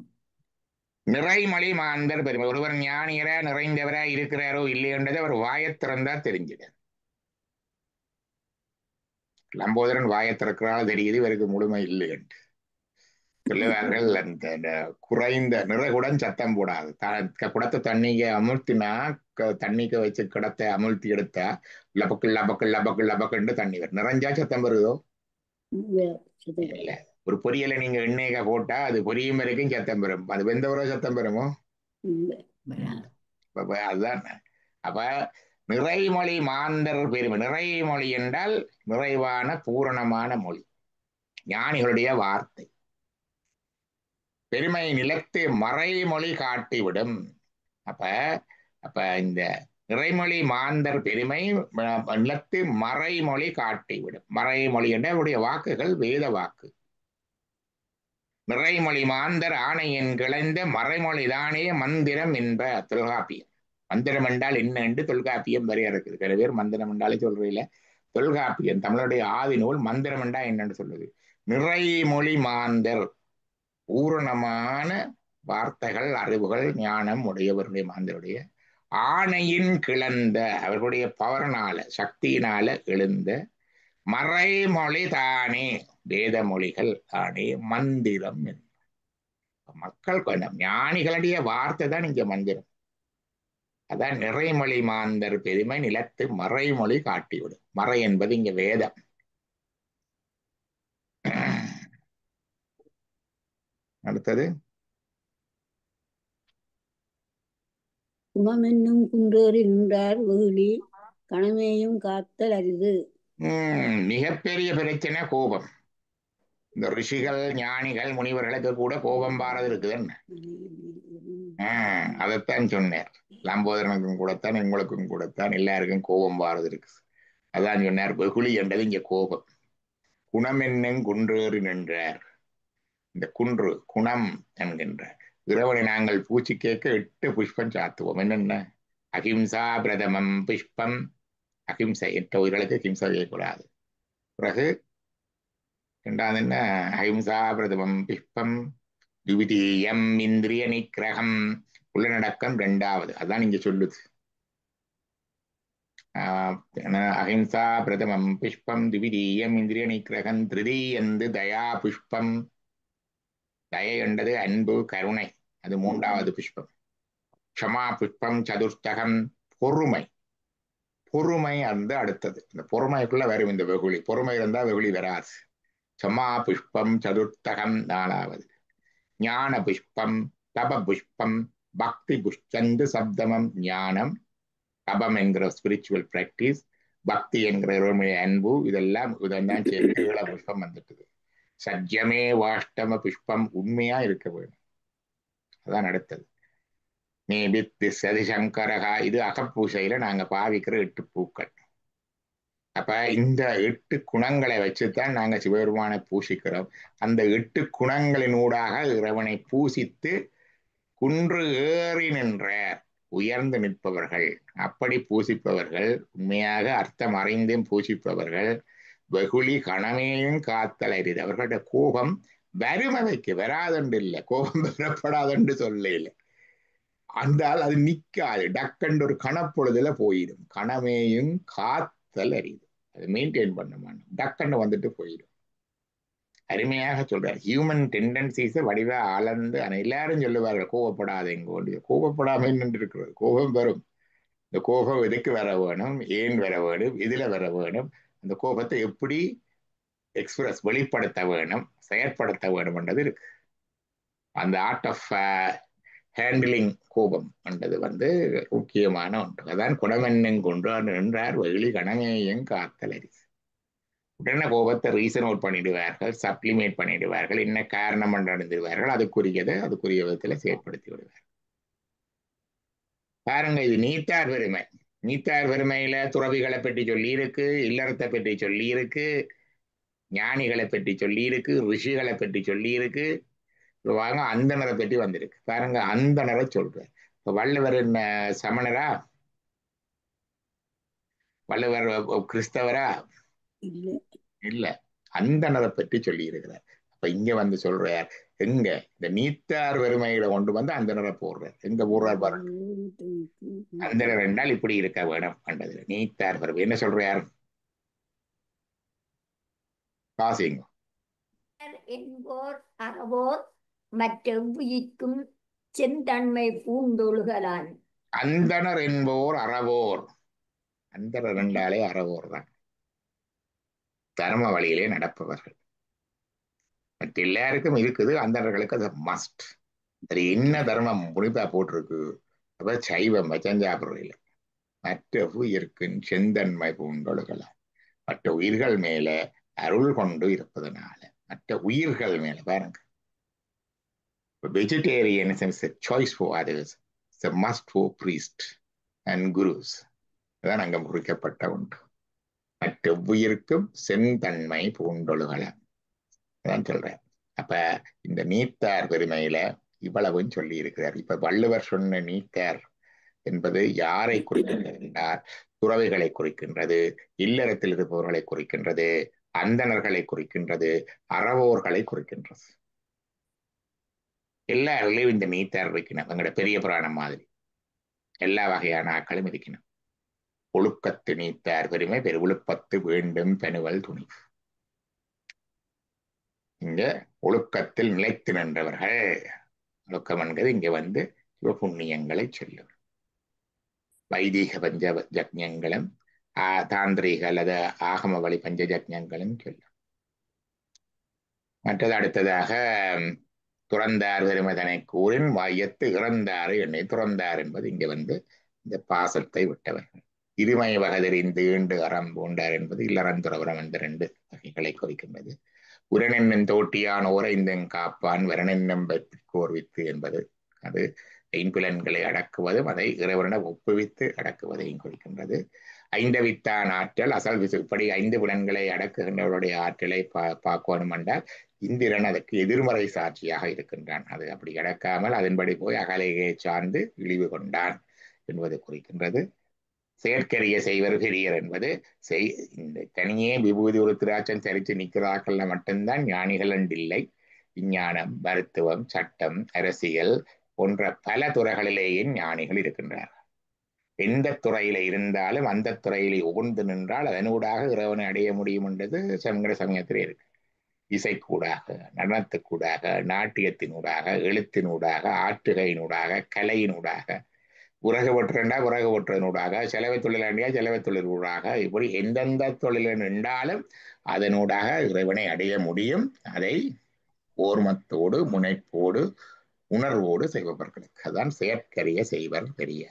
நிறைமொழி மாந்தர் பெருமை. ஒருவர் ஞானியரா நிறைந்தவரா இருக்கிறாரோ இல்லையன்றதை அவர் வாயத் திறந்தா தெரிஞ்சுது. லம்போதரன் வாயத் திறக்கிறாள் தெரியுது, இவருக்கு முழுமை இல்லை என்று சொல்லுவார்கள். அந்த குறைந்த நிறைகுடன் சத்தம் போடாது. குடத்தை தண்ணிக்கு அமுழ்த்தினா தண்ணிக்கு வச்சு குடத்தை அமுழ்த்தி எடுத்தா லபக்கு லபக்கு லபக்கு லபக்குன்னு தண்ணி வரும். நிறைஞ்சா சத்தம் வருதோ இல்ல. ஒரு பொரியலை நீங்க எண்ணெய்க போட்டா அது பொரியும் வரைக்கும் சத்தம் பெறும். அது வெந்தவரோ சத்தம் பெறுமோ? அதுதான். அப்ப நிறைமொழி மாந்தர் பெருமை. நிறைமொழி என்றால் நிறைவான பூரணமான மொழி, ஞானிகளுடைய வார்த்தை. பெருமை நிலத்து மறைமொழி காட்டிவிடும். அப்ப இந்த நிறைமொழி மாந்தர் பெருமை நிலத்து மறைமொழி காட்டிவிடும். மறைமொழி என்ற அவருடைய வாக்குகள் வேத வாக்கு. நிறைமொழி மாந்தர் ஆணையின் கிளைந்த மறைமொழி தானே மந்திரம் என்ப தொல்காப்பியம். மந்திரம் என்றால் என்ன என்று தொல்காப்பியம் வரைய இருக்குது. சில பேர் மந்திரம் என்றாலே சொல்றீங்கள. தொல்காப்பியம் தமிழுடைய ஆதி நூல் மந்திரம் என்றா என்னன்னு சொல்லுது. நிறைமொழி மாந்தர் பூரணமான வார்த்தைகள், அறிவுகள், ஞானம் உடையவருடைய மாந்தருடைய ஆணையின் கிளந்த அவர்களுடைய பவரனால சக்தியினால எழுந்த மறைமொழி தானே வேத மொழிகள் தானே மந்திரம். மக்கள் ஞானிகளுடைய வார்த்தை தான் இங்க மந்திரம். அதான் நிறைமொழி மாந்தர் பெருமை நிலத்து மறைமொழி காட்டிவிடும். மறை என்பது இங்க வேதம். அடுத்தது குணமென்னும் குன்றேறி நின்றார் வெகுளி கணமேயும் காத்தல் அரிது. மிகப்பெரிய பிரச்சனை கோபம். இந்த ரிஷிகள் ஞானிகள் முனிவர்களுக்கு கூட கோபம் பாரது இருக்குதுன்னு அதைத்தான் சொன்னார். லம்போதரனுக்கும் கூடத்தான், உங்களுக்கும் கூடத்தான், எல்லாருக்கும் கோபம் பாரது இருக்கு. அதான் சொன்னார் வெகுளி என்றது இங்க கோபம். குணமென்னும் குன்றேறி நின்றார். இந்த குன்று குணம் என்கின்றார். இறைவனை நாங்கள் பூச்சி கேட்க 8 புஷ்பம் சாத்துவோம். என்னென்ன? அஹிம்சா பிரதமம் புஷ்பம். அஹிம்சை, 8 உயிர்களுக்கு ஹிம்சை செய்யக்கூடாது. பிறகு ரெண்டாவது என்ன? அஹிம்சா பிரதமம் புஷ்பம் துவிதீயம் இந்திரிய நிக்கிரகம், உள்ளடக்கம் 2வது. அதான் இங்க சொல்லுது. அஹிம்சா பிரதமம் புஷ்பம் துவிதீயம் இந்திரிய நிக்கிரகம் திருதீயந்து தயா புஷ்பம். தயை என்றது அன்பு கருணை, அது 3வது புஷ்பம். க்ஷமா புஷ்பம் சதுர்த்தகம் பொறுமை. பொறுமை அந்த அடுத்தது. இந்த பொறுமைக்குள்ள வரும் இந்த வெகுளி. பொறுமை இருந்தா வெகுளி வராது. க்ஷமா புஷ்பம் சதுர்த்தகம் 4வது. ஞான புஷ்பம் தப புஷ்பம் பக்தி புஷ்பந்து சப்தமம். ஞானம், தபம் என்கிற ஸ்பிரிச்சுவல் பிராக்டிஸ், பக்தி என்கிற அன்பு, இதெல்லாம் சேர்த்து 7 புஷ்பம் வந்துட்டுது. சஜ்யமே வாஷ்டம புஷ்பம், உண்மையா இருக்க வேண்டும். அதான் அடுத்தது. நீபித்து சதிசங்கரகா, இது அகப்பூசையில நாங்க பாவிக்கிற 8 பூக்கள். அப்ப இந்த 8 குணங்களை வச்சுத்தான் நாங்க சிவபெருமானை பூசிக்கிறோம். அந்த 8 குணங்களினூடாக இறைவனை பூசித்து குன்று ஏறி நின்ற உயர்ந்து நிற்பவர்கள், அப்படி பூசிப்பவர்கள், உண்மையாக அர்த்தம் அறிந்தும் பூசிப்பவர்கள் வெகுளி கணமேயும் காத்தல் அரிது. அவர்களுடைய கோபம் வறுமைக்கு வராதென்று இல்லை, கோபம் பெறப்படாதென்று சொல்ல இல்லை. அந்தால் அது நிற்காது, டக்கண்டு ஒரு கணப்பொழுதுல போயிடும். கணமேயும் காத்தல் அரிது. அதை மெயின்டைன் பண்ண மாட்டோம், டக்கண்டு வந்துட்டு போயிடும். அருமையாக சொல்றார். ஹியூமன் டெண்டன்சிஸை வடிவா அளந்து எல்லாரும் சொல்லுவார்கள் கோபப்படாதேங்க. கோபப்படாம நின்று இருக்கிறது. கோபம் வரும். இந்த கோபம் எதுக்கு வர வேணும், ஏன் வர வேணும், இதுல வர வேணும், அந்த கோபத்தை எப்படி எக்ஸ்பிரஸ் வெளிப்படுத்த வேணும், செயற்படுத்த வேணும் என்றது இருக்கு. அந்த ஆர்ட் ஆஃப் ஹேண்டிலிங் கோபம் என்றது முக்கியமான ஒன்று. அதான் குணமென்னும் கொன்றார் நின்றார் வெகுளி கணமேயும் காத்தல் அரிது. உடனே கோபத்தை ரீசன் அவுட் பண்ணிடுவார்கள், சப்ளிமேட் பண்ணிடுவார்கள், என்ன காரணம் நடந்துடுவார்கள், அதுக்குரிய விதத்துல செயற்படுத்தி விடுவார்கள். பாருங்க, இது நீத்தார் பெருமை. நீத்தார் பெருமையில துறவிகளை பற்றி சொல்லி இருக்கு, இல்லறத்தை பற்றி சொல்லி இருக்கு, ஞானிகளை பற்றி சொல்லி இருக்கு, ரிஷிகளை பற்றி சொல்லி இருக்கு. வாங்க அந்தணரை பற்றி வந்திருக்கு. பாருங்க, அந்தணரை சொல்றார். இப்ப வள்ளுவர் என்ன சமணரா? வள்ளுவர் கிறிஸ்தவரா? இல்ல. இல்ல, அந்தணரை பற்றி சொல்லி இருக்கிறார். அப்ப இங்க வந்து சொல்றார், எங்க இந்த நீத்தார் பெருமையில கொண்டு வந்து அந்தணரை போடுறார். எங்க போடுறார் பாருங்க. அந்தணர் என்றால் இப்படி இருக்க வேணும் கண்டது. நீத்தார் பெருமை என்ன சொல்றார்? பாசிங்க. என்போர் அறவோர் மற்றெவ்வுயிர்க்கும் செந்தன்மை பூண்டொழுகலான். அந்தணர் என்போர் அறவோர். அந்தணர் என்றாலே அறவோர் தான், தர்ம வழியிலே நடப்பவர்கள். மற்ற எல்லாருக்கும் இருக்குது, அந்தணர்களுக்கு அது மஸ்ட். அது என்ன தர்மம் முடிப்பா போட்டிருக்கு? அப்ப சைவம் வச்சஞ்சாப்புறையில் மற்ற உயிர்க்கும் செந்தன்மை பூண்டொழுகலாம். மற்ற உயிர்கள் மேல அருள் கொண்டு இருப்பதனால, மற்ற உயிர்கள் மேல பாருங்க. Vegetarianism is a choice for others. It's a must for priests and gurus. அதான் அங்க குறிக்கப்பட்ட ஒன்று. மற்ற உயிருக்கும் செந்தன்மை பூண்டொழுகலாம் அதான் சொல்றேன். அப்ப இந்த நீத்தார் பெருமையில இவ்வளவும் சொல்லி இருக்கிறார். இப்ப வள்ளுவர் சொன்ன நீத்தார் என்பது யாரை குறிக்கின்றது என்றால், துறவிகளை குறிக்கின்றது, இல்லறத்தில் இருப்பவர்களை குறிக்கின்றது, அந்தணர்களை குறிக்கின்றது, அறவோர்களை குறிக்கின்றது. எல்லாரிலையும் இந்த நீத்தார் இருக்கணும். எங்களோட பெரிய புராணம் மாதிரி எல்லா வகையான ஆக்களும் இருக்கணும். ஒழுக்கத்து நீத்தார் பெருமை பெருவுழுப்பத்து வேண்டும் பெணுவல் துணி. இங்க ஒழுக்கத்தில் நிலைத்து நின்றவர்கள். ஒழுக்கம் என்கிறது இங்க வந்து சிவபுண்ணியங்களை சொல்லும். வைதீக பஞ்ச ஜக்ஞங்களும் தாந்திரிக அல்லது ஆகம வழி பஞ்ச ஜக்ஞங்களும் சொல்லும். மற்றது அடுத்ததாக துறந்தார் பெருமதனை கூறின் வாயத்து இறந்தாறு என்னை துறந்தார் என்பது இங்க வந்து இந்த பாசத்தை விட்டவர்கள். இருமை வகதறிந்து ஈண்டு அறம் பூண்டார் என்பது இல்லறந்துறவரம் என்ற 2 வகைகளை குறிக்கின்றது. உரனென்னும் தோட்டியான் ஓரைந்தன் காப்பான் வரனென்னும் கோர்வித்து என்பது அது ஐம்புலன்களை அடக்குவதும் அதை இறைவனிடம் ஒப்புவித்து அடக்குவதையும் குறிக்கின்றது. ஐந்தவித்தான் ஆற்றல் அசல் விசு. இப்படி 5 புலன்களை அடக்குகின்றவருடைய ஆற்றலை பார்க்கணும் என்றால் இந்திரன் அதற்கு எதிர்மறை சாட்சியாக இருக்கின்றான். அது அப்படி அடக்காமல் அதன்படி போய் அகலையை சார்ந்து இழிவு கொண்டான் என்பது குறிக்கின்றது. செயற்கரிய செய்வர் பெரியர் என்பது இந்த தனியே விபூதி ஒரு திராட்சம் சரித்து நிற்கிறார்கள் மட்டும்தான் ஞானிகள் என்றில்லை. விஞ்ஞானம், மருத்துவம், சட்டம், அரசியல் போன்ற பல துறைகளிலேயே ஞானிகள் இருக்கின்றார்கள். எந்த துறையில இருந்தாலும் அந்த துறையிலே உகந்து நின்றால் அதனூடாக இறைவனை அடைய முடியும் என்றது சங்கர சமயத்திலே இருக்கு. இசைக்கூடாக, நடனத்துக்கூடாக, நாட்டியத்தினூடாக, எழுத்தினூடாக, ஆற்றுகையினூடாக, கலையினூடாக, உரகு ஒற்றண்டா உரகு ஒற்றனூடாக, செலவை தொழிலாண்டியா செலவை தொழிலூடாக, இப்படி எந்தெந்த தொழில் நின்றாலும் அதனூடாக இறைவனை அடைய முடியும். அதை ஓர்மத்தோடு முனைப்போடு உணர்வோடு செய்பவர்களுக்கு அதான் செயற்கரிய செய்வர் பெரிய.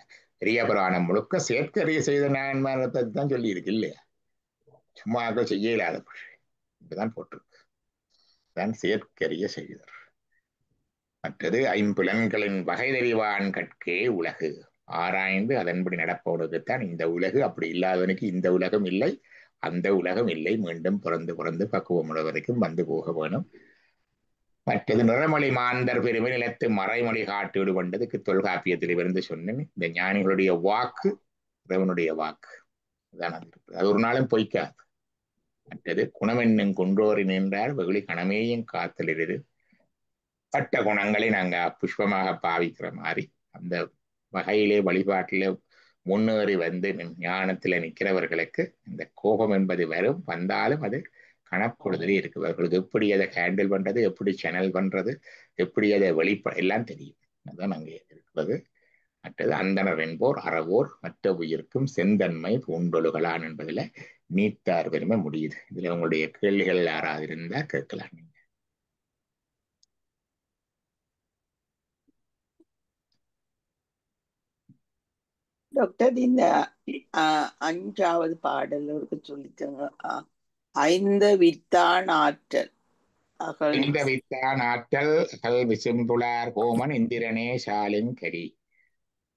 பெரிய புராணம் முழுக்க செயற்கரிய செய்த நாயன்மாரத்தை தான் சொல்லி இருக்கு இல்லையா? சும்மா செய்ய இல்லாத இப்படிதான் போட்டிருக்கு. தான் செயற்கரிய செய்வர். மற்றது ஐம்புலன்களின் வகை தெரிவான் கற்கே உலகு. ஆராய்ந்து அதன்படி நடப்பவனுக்குத்தான் இந்த உலகு. அப்படி இல்லாதவனுக்கு இந்த உலகம் இல்லை, அந்த உலகம் இல்லை. மீண்டும் பிறந்து பக்குவம் வரைக்கும் வந்து போக வேணும். மற்றது நிறமொழி மாந்தர் பெருமை நிலத்து மறைமொழி காட்டு கொண்டதுக்கு தொல்காப்பியத்தில் இருந்து சொன்னேன். இந்த ஞானிகளுடைய வாக்கு இறைவனுடைய வாக்கு அதான் அது இருக்குது. அது ஒரு நாளும் பொய்க்காது. மற்றது குணமென்னும் குன்றோரி நின்றால் வெகுளி கணமேயும் காத்தலிரு. பட்ட குணங்களை நாங்க புஷ்பமாக பாவிக்கிற மாதிரி அந்த வகையிலே வழிபாட்டிலே முன்னேறி வந்து ஞானத்துல நிற்கிறவர்களுக்கு இந்த கோபம் என்பது வந்தாலும் அது கணக்கொழுதலே இருக்கு. அவர்களுக்கு எப்படி அதை ஹேண்டில் பண்றது, எப்படி சேனல் பண்றது, எப்படி அதை எல்லாம் தெரியும். அதுதான் அங்கே இருக்கிறது. மற்றது அந்தணர் என்போர் அறவோர் மற்ற உயிர்க்கும் செந்தன்மை பூண்டொழுகலான் என்பதுல நீத்தார் பெருமை முடியுது. இதுல உங்களுடைய கேள்விகள் யாராவது இருந்தா கேட்கலாம். டாக்டர், இந்த 5வது பாடல் ஒரு சொல்லித்தாங்க. ஐந்து வித்தான் ஆற்றல் அகல் இந்த வித்தான் ஆற்றல் அகல் விசும்புளார் கோமன் இந்திரனே சாலுங்கரி.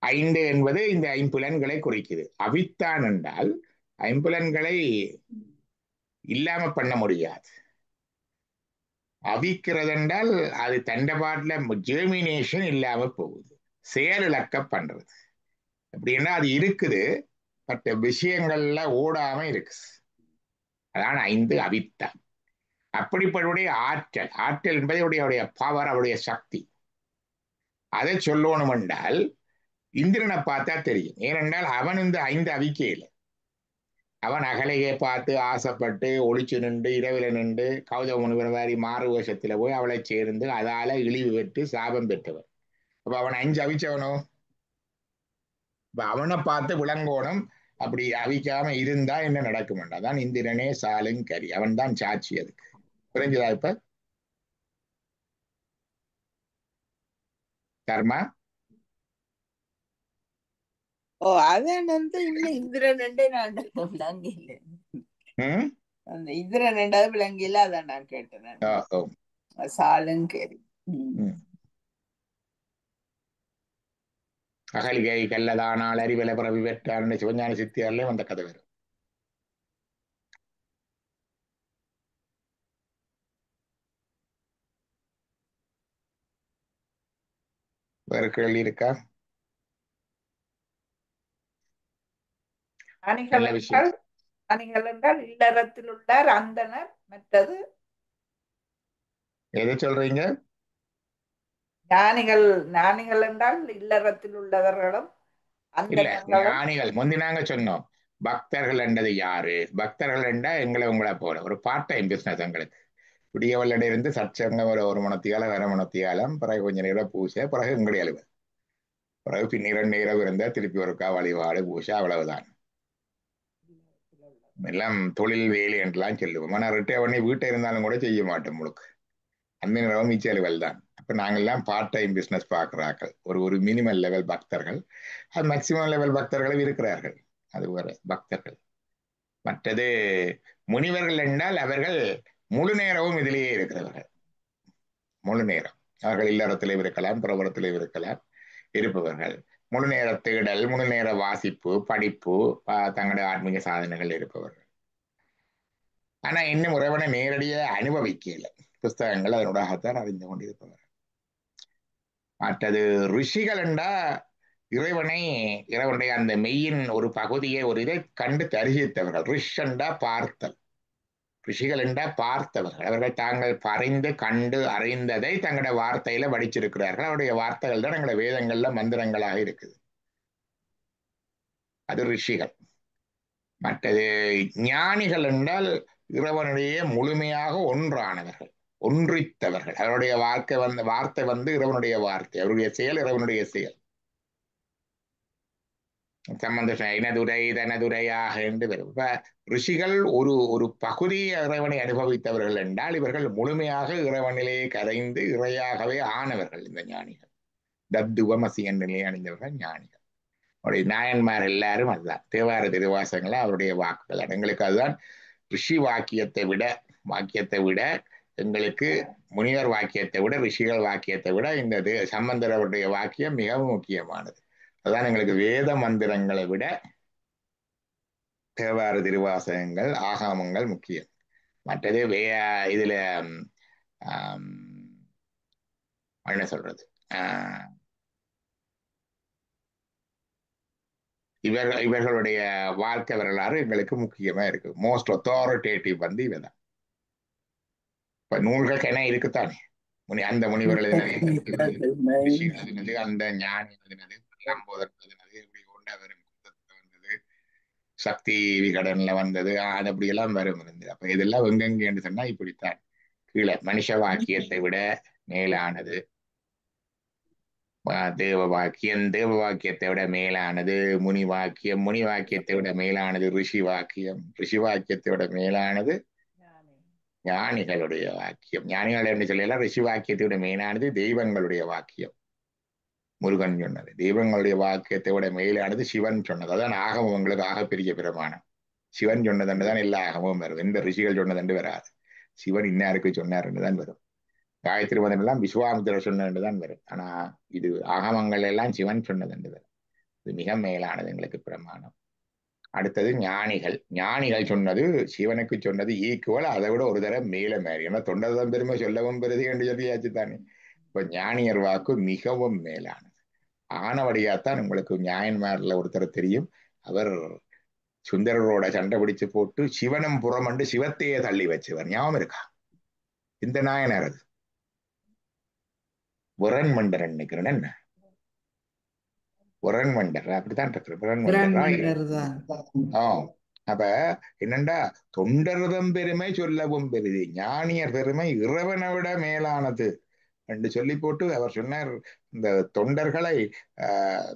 5 என்பது இந்த ஐம்புலன்களை குறிக்குது. அவித்தான் என்றால் ஐம்புலன்களை இல்லாம பண்ண முடியாது. அவிக்கிறது என்றால் அது தண்டபாட்டுல ஜெர்மினேஷன் இல்லாம போகுது, செயலிழக்க பண்றது. அப்படின்னா அது இருக்குது, பட் விஷயங்கள்ல ஓடாம இருக்கு. அதான் 5 அவித்தான். அப்படிப்பட்ட ஆற்றல், ஆற்றல் என்பது அவருடைய பவர், அவருடைய சக்தி. அதை சொல்லணும் என்றால் இந்திரனை பார்த்தா தெரியும். ஏனென்றால் அவன் இந்த 5 அவிக்கையில் அவன் அகலையை பார்த்து ஆசைப்பட்டு ஒளிச்சு நின்று இரவில நின்று கௌதம முனிவர் மாதிரி மாறு வேஷத்துல போய் அவளை சேர்ந்து அதால இழிவு பெற்று சாபம் பெற்றவன். அப்ப அவன் 5 அவிச்சவனோ? இப்ப அவனை பார்த்து விளங்கோணும். அப்படி அவிக்காம இருந்தா என்ன நடக்கும்? அதான் இந்திரனே சாலுங்கரி, அவன் தான் சாட்சி. அதுக்கு புரிஞ்சுதா இப்ப கர்மா? ஓ அதன் இன்னும் இந்திரன் நான் விளங்கில. அந்த இந்திரன் ரெண்டாவது விளங்கில, அதான் நான் கேட்டேன். சாலுங்கரி. அகலிகை கல்லதானால் அறிவில பிறவி பெற்றான்னு சிவஞான சித்தியார்லயும் அந்த கதை வரும். வேற கேள்வி இருக்கா? நல்ல விஷயம். அணிகள் என்றால் இல்லறத்தில் உள்ளார் அந்தனர். மற்றது எதை சொல்றீங்க? ஞானிகள் என்றால் இல்லறத்தில் உள்ளவர்களும் இல்ல, ஞானிகள் முந்தினாங்க சொன்னோம். பக்தர்கள் என்றது யாரு? பக்தர்கள் என்றா உங்களை போல ஒரு பார்ட் டைம் பிசினஸ். எங்களுக்கு விடியவல்லிட இருந்து சற்சங்கம் ஒரு மணத்தியாலம் வேற மணத்தியாலம், பிறகு கொஞ்ச நேரம் பூசை, பிறகு எங்களை அழுவ, பிறகு பின்னிரண்டு நேரம் இருந்தா திருப்பி ஒருக்கா வழிபாடு பூசை, அவ்வளவுதான். எல்லாம் தொழில் வேலை என்றெல்லாம் சொல்லுவோம். ஆனால் ரிட்டையர் பண்ணி வீட்டை இருந்தாலும் கூட செய்ய மாட்டோம் முழுக்க. அந்த நேரம் மிச்ச அலுவல் தான். அப்ப நாங்கள்லாம் பார்ட் டைம் பிசினஸ் பார்க்கிறார்கள். ஒரு மினிமல் லெவல் பக்தர்கள், அது மேக்சிமம் லெவல் பக்தர்களும் இருக்கிறார்கள். அது ஒரு பக்தர்கள். மற்றது முனிவர்கள் என்றால் அவர்கள் முழு நேரமும் இதிலேயே இருக்கிறவர்கள். முழு நேரம் அவர்கள் இல்லறத்திலே இருக்கலாம், பிரபலத்திலே இருக்கலாம், இருப்பவர்கள். முழு நேர தேடல், முழு நேர வாசிப்பு, படிப்பு, தங்களுடைய ஆன்மீக சாதனைகள் இருப்பவர்கள். ஆனா இன்னும் உறவனை நேரடியாக அனுபவிக்கல, புஸ்தகங்கள் அதனூடாகத்தான் அறிந்து கொண்டிருப்பவர்கள். மற்றது ரிஷிகள் என்றா இறைவனுடைய அந்த மெய்யின் ஒரு பகுதியை, ஒரு இதை கண்டு தரிசித்தவர்கள். ரிஷ் என்றா பார்த்தல், ரிஷிகள் என்றா பார்த்தவர்கள். அவர்கள் தாங்கள் பறிந்து கண்டு அறிந்ததை தங்களுடைய வார்த்தையில வடிச்சிருக்கிறார்கள். அவருடைய வார்த்தைகள் தான் எங்களுடைய வேதங்கள்ல மந்திரங்களாக இருக்குது. அது ரிஷிகள். மற்றது ஞானிகள் என்றால் இறைவனுடைய முழுமையாக ஒன்றானவர்கள், ஒன்றித்தவர்கள். அவருடைய வார்த்தை வந்து இறைவனுடைய வார்த்தை, அவருடைய செயல் இறைவனுடைய செயல். சம்பந்த இனதுரை தனதுரையாக என்று வரும். இப்ப ரிஷிகள் ஒரு பகுதி இறைவனை அனுபவித்தவர்கள் என்றால் இவர்கள் முழுமையாக இறைவனிலே கரைந்து இறையாகவே ஆனவர்கள். இந்த ஞானிகள் தத்துவமசி என்ற நிலையை அணிந்தவர்கள் ஞானிகள். அவருடைய நாயன்மார் எல்லாரும் அதுதான். தேவார திருவாசகங்கள அவருடைய வாக்குகள். எங்களுக்கு அதுதான் ரிஷி வாக்கியத்தை விட எங்களுக்கு முனிவர் வாக்கியத்தை விட, ரிஷிகள் வாக்கியத்தை விட இந்த சம்பந்தர் அவருடைய வாக்கியம் மிகவும் முக்கியமானது. அதுதான் எங்களுக்கு வேத மந்திரங்களை விட தேவார திருவாசகங்கள், ஆகாமங்கள் முக்கியம். மற்றது இதுல என்ன சொல்றது, இவர்களுடைய வாழ்க்கை வரலாறு எங்களுக்கு முக்கியமா இருக்கு. மோஸ்ட் அத்தாரிட்டேட்டிவ் வந்து இவதான். இப்ப நூல்கள் என்ன இருக்குத்தானே, அந்த முனிவர்கள் எழுதினது, அந்த ஞானி எழுதினது, லம்போதர் எழுதினது, இப்படி கொண்டா வரும். சக்தி விகடன்ல வந்தது, அது அப்படி எல்லாம் வரும் இருந்தது. அப்ப இதெல்லாம் எங்கெங்க என்று சொன்னா இப்படித்தான். கீழே மனுஷ வாக்கியத்தை விட மேலானது தேவ வாக்கியத்தை விட மேலானது முனி வாக்கியத்தை விட மேலானது ரிஷி வாக்கியத்தை விட மேலானது ஞானிகளுடைய வாக்கியம். ஞானிகள் என்று சொல்லலாம். ரிஷி வாக்கியத்தை விட மேலானது தெய்வங்களுடைய வாக்கியம். முருகன் சொன்னது. தெய்வங்களுடைய வாக்கியத்தை விட மேலானது சிவன் சொன்னது. அதான் ஆகமங்களுக்கு ஆகப்பெரிய பிரமாணம். சிவன் சொன்னதண்டு தான் எல்லா ஆகமும் வரும். எந்த ரிஷிகள் சொன்னதண்டு வராது. சிவன் இன்னாருக்கு சொன்னார்ன்னு தான் வரும். காயத்ரி மதம் எல்லாம் விஸ்வாமித்திரர் சொன்னது தான் வரும். ஆனா இது ஆகமங்கள் எல்லாம் சிவன் சொன்னதண்டு வரும். இது மிக மேலானது எங்களுக்கு பிரமாணம். அடுத்தது ஞானிகள். ஞானிகள் சொன்னது சிவனுக்கு சொன்னது ஈக்குவல், அதை விட ஒரு தடவை மேல மாறி. ஏன்னா தொண்டர்தான் பெருமை சொல்லவும் பெருது என்று சொல்லியாச்சு தானே. இப்ப ஞானியர் வாக்கு மிகவும் மேலானது. ஆனவடியாத்தான் உங்களுக்கு ஞாயன்மார்ல ஒருத்தர் தெரியும். அவர் சுந்தரரோட சண்டை பிடிச்சு போட்டு சிவனும் புறமண்டு சிவத்தையே தள்ளி வச்சவர். ஞாபகம் இருக்கா? இந்த நாயனார் அது உரன் மண்டர் நினைக்கிறேன். என்ன உரன் மண்டர் அப்படித்தான் இருக்கு. அப்ப என்னண்டா தொண்டர்தம் பெருமை சொல்லவும் பெருது, ஞானியர் பெருமை இறைவனை விட மேலானது என்று சொல்லி போட்டு அவர் சொன்னார், இந்த தொண்டர்களை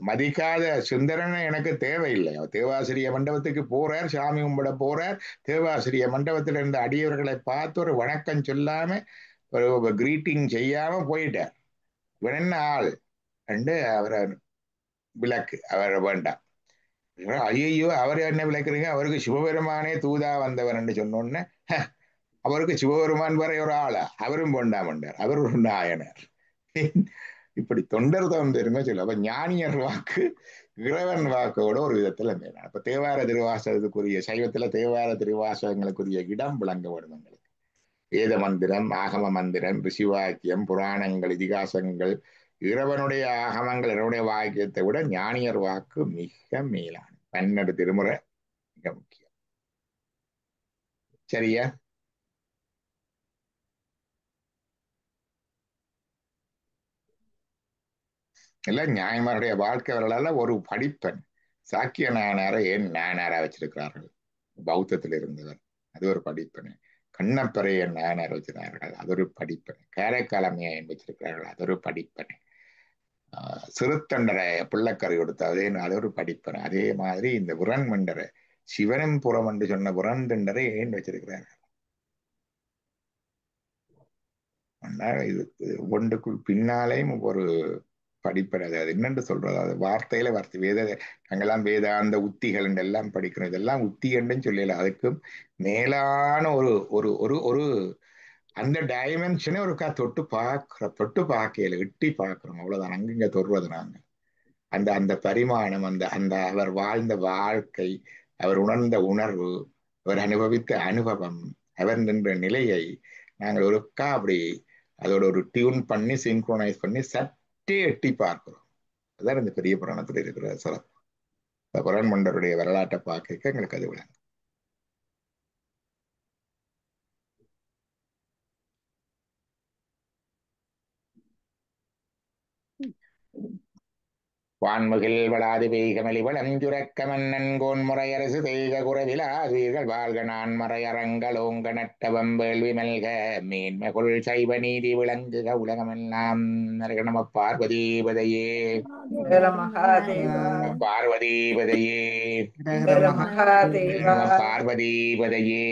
மதிக்காத சுந்தரனை எனக்கு தேவையில்லை. அவர் தேவாசிரிய மண்டபத்துக்கு போறார், சாமி கும்பிட போறார். தேவாசிரிய மண்டபத்தில் இருந்த அடியவர்களை பார்த்து ஒரு வணக்கம் சொல்லாம ஒரு கிரீட்டிங் செய்யாம போயிட்டார். இவன் என்ன ஆள் என்று அவரை விளக்கு, அவரை வேண்டாம். ஐயோ அவர் என்ன விளக்குறீங்க, அவருக்கு சிவபெருமானே தூதா வந்தவர் என்று சொன்னோன்னு, அவருக்கு சிவபெருமான் வரை ஒரு ஆளா, அவரும் வேண்டாமண்டார், அவர் ஒரு நாயனர். இப்படி தொண்டர் தான் பெருமை சொல்ல. அப்ப ஞானியர் வாக்கு இறைவன் வாக்கோட ஒரு விதத்துல மேலான. அப்ப தேவார திருவாசகத்துக்குரிய சைவத்துல தேவார திருவாசகங்களுக்குரிய இடம் விளங்க வேணும் எங்களுக்கு. வேத மந்திரம், ஆகம மந்திரம், ரிஷிவாக்கியம், புராணங்கள், இதிகாசங்கள், இறைவனுடைய ஆகமங்கள், இறைவனுடைய வாக்கியத்தை விட ஞானியர் வாக்கு மிக மேலான. 12 திருமுறை மிக முக்கியம். சரியா? எல்லாம் நியாயமாருடைய வாழ்க்கை வரலால ஒரு படிப்பன். சாக்கிய நாயனாரை ஏன் நாயனாரா வச்சிருக்கிறார்கள்? பௌத்தத்தில் இருந்தவர், அது ஒரு படிப்பன். கண்ணப்பரைய நாயனார் வச்சிருக்கிறார்கள், அது ஒரு படிப்பன். காரைக்காலமையா வச்சிருக்கிறார்கள், அது ஒரு படிப்பன். சிறுத்தண்டரை பிள்ளைக்கறி கொடுத்தாதே, அது ஒரு படிப்பன். அதே மாதிரி இந்த புறன் மண்டரை சிவனும் புறம் என்று சொன்ன புறன் தண்டரை ஏன் வச்சிருக்கிறார்கள்? இது ஒன்றுக்குள் பின்னாலேயும் ஒரு படிப்பது. அது என்னென்று சொல்றது, அது வார்த்தையில வார்த்தை. நாங்கெல்லாம் வேதாந்த உத்திகள் எல்லாம் படிக்கிறோம். இதெல்லாம் உத்தி என்றும் சொல்லல, அதுக்கும் மேலான ஒரு ஒரு ஒரு ஒரு அந்த டைமென்ஷனே ஒரு தொட்டு பார்க்கல, எட்டி பார்க்கிறோம், அவ்வளவுதான். அங்கிங்க தொடுறது நாங்க அந்த அந்த பரிமாணம், அந்த அந்த அவர் வாழ்ந்த வாழ்க்கை, அவர் உணர்ந்த உணர்வு, அவர் அனுபவித்த அனுபவம், அவர் நின்ற நிலையை நாங்கள் ஒருக்கா அப்படி அதோட ஒரு டியூன் பண்ணி சிங்க்ரோனைஸ் பண்ணி சற்றே எட்டி பார்க்கிறோம். அதுதான் இந்த பெரிய புராணத்தில் இருக்கிற சிறப்பு. இந்த புராண மண்டருடைய வரலாற்றை பார்க்க எங்களுக்கு அது விளங்கும். வான்முகில் வளாது பெய்கமலி வளஞ்சுரக்க மன்னன் கோன் முறையரசு தெய்க குறவிலாதீர்கள் வாழ்க நான் மறையரங்கள் ஓங்க நட்டவம் வேள்வி மல்க மேன்மகுள் சைவ நீதி விளங்குக உலகமெல்லாம். நம பார்வதீபதையே, பார்வதீபதையே, மகாதேவா பார்வதீபதையே.